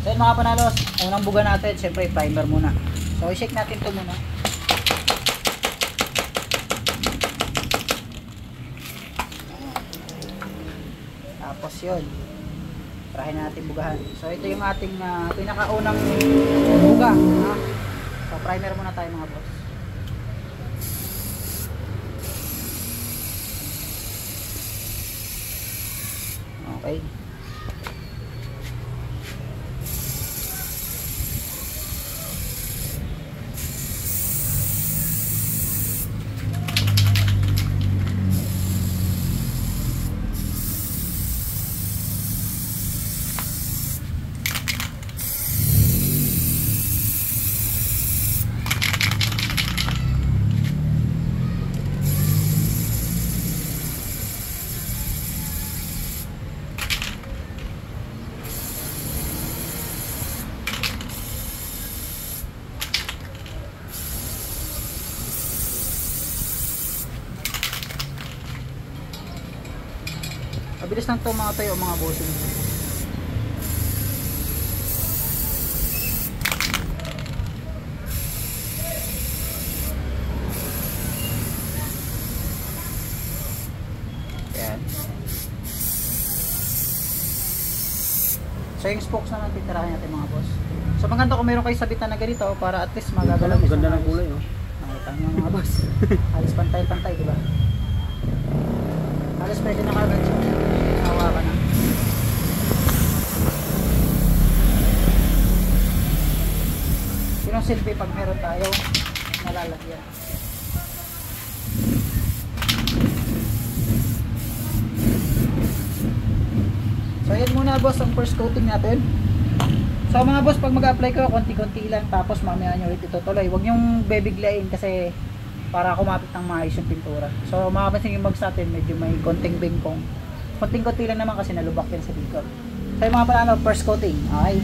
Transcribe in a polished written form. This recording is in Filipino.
So yun mga panalos, unang buga natin, syempre primer muna. So i-shake natin ito muna. Tapos yun, try natin bugahan. So ito yung ating pinakaunang buga. So primer muna tayo mga boss. Okay. Mabilis lang ito mga tayo mga bossing. Ayan. So yung spokes naman titirahin natin mga boss. So maganda kung meron kayo sabitan na ganito para at least magagalaw. Maganda ng kulay oh. Nakita nyo mga boss. Alis pantay-pantay diba? Alis pwede na kagad siya. Hawa ka na. Yun ang silbi pag meron tayo nalalagyan. So yan muna boss ang first coating natin. So mga boss, pag mag-apply ko konti-konti lang tapos mamaya nyo ulit itutuloy. Huwag nyong bebiglayin kasi para kumapit ng maayos yung pintura. So makapansin yung mags natin medyo may konting bingkong. Konting-konti lang naman kasi nalubak yan sa likod. So yung mga pala first coating. Okay.